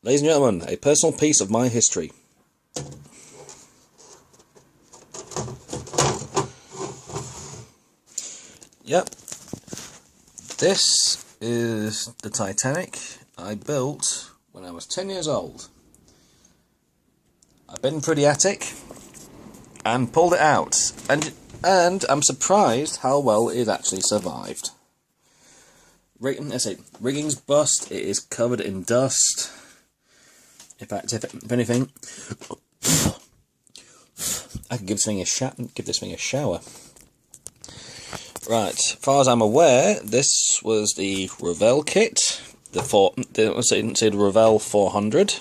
Ladies and gentlemen, a personal piece of my history. Yep, this is the Titanic I built when I was 10 years old. I've been through the attic and pulled it out, and I'm surprised how well it actually survived. Rigging's bust. It is covered in dust. In fact, if anything, I could give this thing a shower. Right, as far as I'm aware, this was the Revell kit, the Revell 400,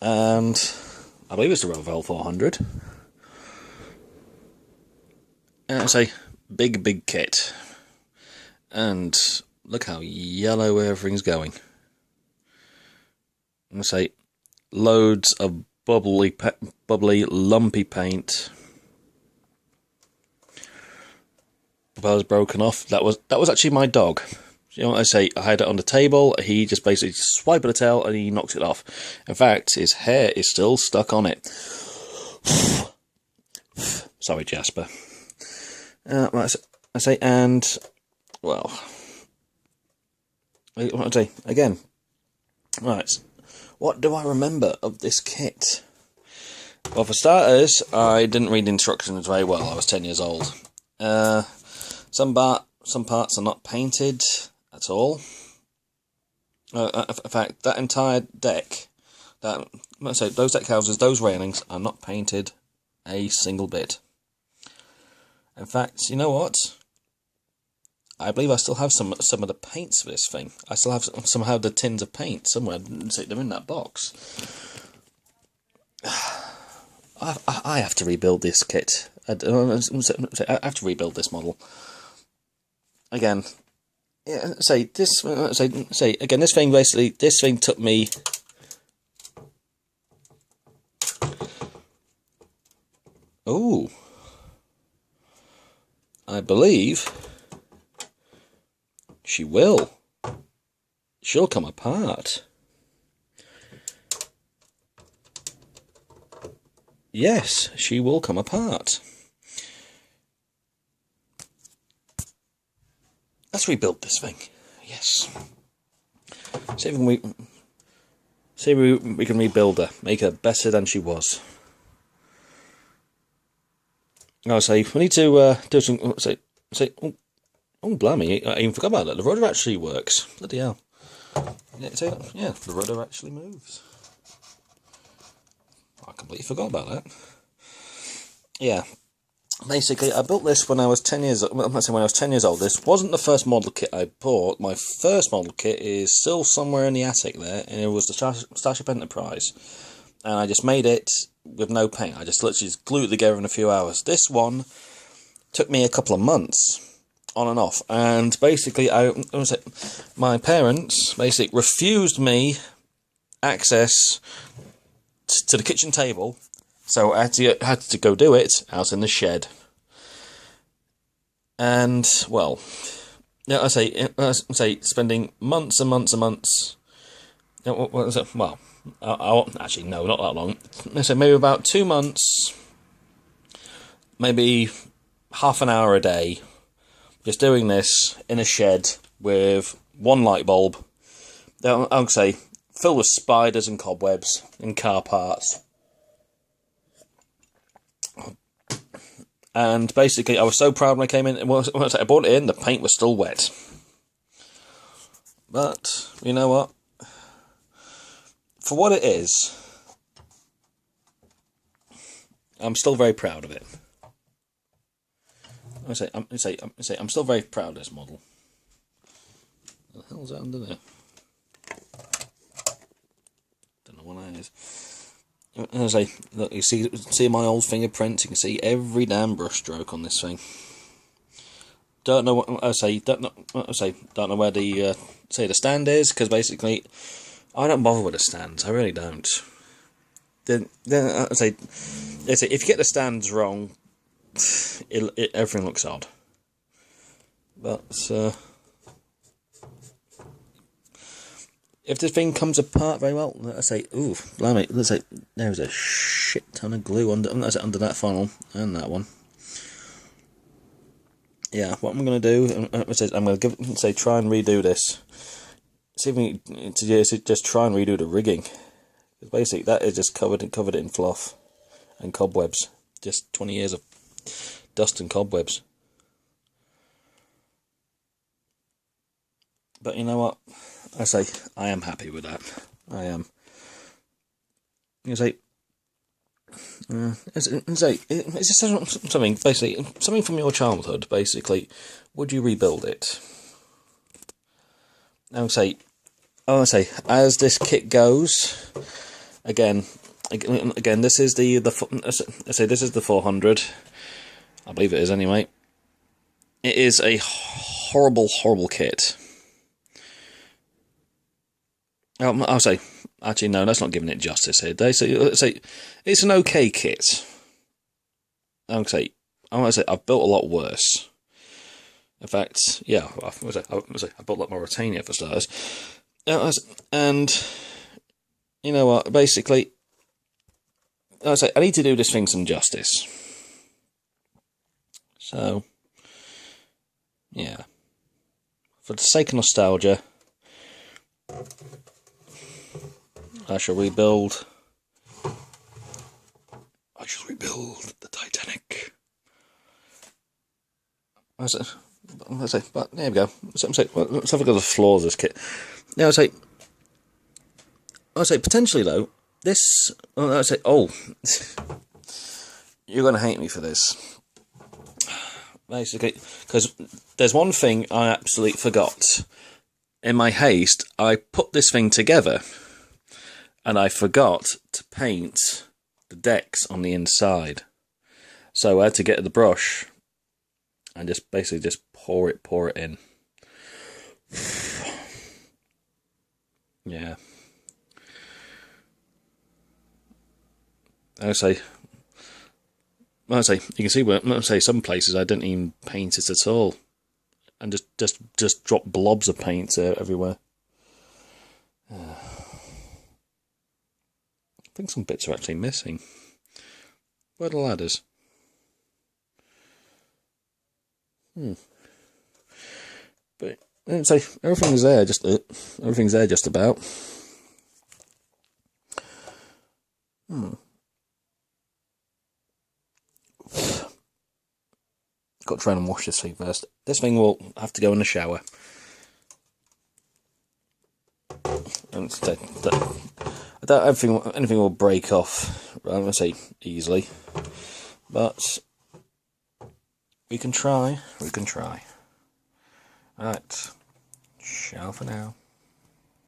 and I believe it's the Revell 400. And it's a big kit, and look how yellow everything's going. I'm gonna say loads of bubbly, lumpy paint. Was broken off. That was actually my dog. You know what I say? I had it on the table. He just basically swiped at the tail and he knocked it off. In fact, his hair is still stuck on it. Sorry, Jasper. I say, and well, what I say again. Right. What do I remember of this kit? Well, for starters, I didn't read the instructions very well. I was 10 years old. Some parts are not painted at all. In fact, that entire deck, those deck houses, those railings are not painted a single bit. In fact, you know what? I believe I still have some of the paints for this thing. I still have somehow the tins of paint somewhere. They're in that box. I have to rebuild this kit. I have to rebuild this model. Again, yeah. This thing took me. Oh, I believe she will. She'll come apart. Yes, she will come apart. Let's rebuild this thing. Yes. See if we can rebuild her, make her better than she was. I'll say we need to do some. Oh, blimey! I even forgot about that. The rudder actually works. Bloody hell! Yeah, the rudder actually moves. I completely forgot about that. Yeah. Basically, I built this when I was 10 years old. When I was 10 years old, this wasn't the first model kit I bought. My first model kit is still somewhere in the attic there, and it was the Starship Enterprise. And I just made it with no paint. I just literally glued it together in a few hours. This one took me a couple of months, on and off. And basically, my parents basically refused me access to the kitchen table. So I had to go do it out in the shed. And, well, yeah, I say spending months and months and months. What was it? Well, actually, no, not that long. I say maybe about 2 months, maybe half an hour a day, just doing this in a shed with one light bulb. I would say filled with spiders and cobwebs and car parts. And basically, I was so proud when I came in. When I bought it in, the paint was still wet. But you know what? For what it is, I'm still very proud of it. I'm still very proud of this model. What the hell's that under there? Don't know what that is. Look, you see my old fingerprints. You can see every damn brush stroke on this thing. Don't know what I say. Don't know where the the stand is, because basically I don't bother with the stands. I really don't. Then I say if you get the stands wrong, everything looks odd. But if this thing comes apart very well, let's say, ooh, blimey, let's say there's a shit ton of glue under that funnel and that one. Yeah, what I'm going to do, I'm going to try and redo this. See if we can just try and redo the rigging. Basically, that is just covered in fluff and cobwebs. Just 20 years of dust and cobwebs. But you know what? I am happy with that. I am. It's just something, basically, something from your childhood, basically. Would you rebuild it? I would say, as this kit goes, again, this is this is the 400. I believe it is anyway. It is a horrible kit. I'll say, actually no, that's not giving it justice here. Let's say it's an okay kit. I want to say I've built a lot worse. In fact, yeah, I built a lot more Mauritania for starters. And you know what? Basically, I need to do this thing some justice. So, yeah, for the sake of nostalgia, I shall rebuild the Titanic. But there we go. Let's have a look at the flaws of this kit. Now, I say potentially though, this. Oh, you're going to hate me for this. Basically, because there's one thing I absolutely forgot. In my haste, I put this thing together, and I forgot to paint the decks on the inside. So I had to get the brush and just pour it in. Yeah. You can see where some places I didn't even paint it at all, and just drop blobs of paint everywhere. I think some bits are actually missing. Where are the ladders? But everything's there. Everything's there just about. Got to try and wash this thing first. This thing will have to go in the shower. And I don't anything will break off. I'm gonna say easily, but we can try. Right. Ciao for now.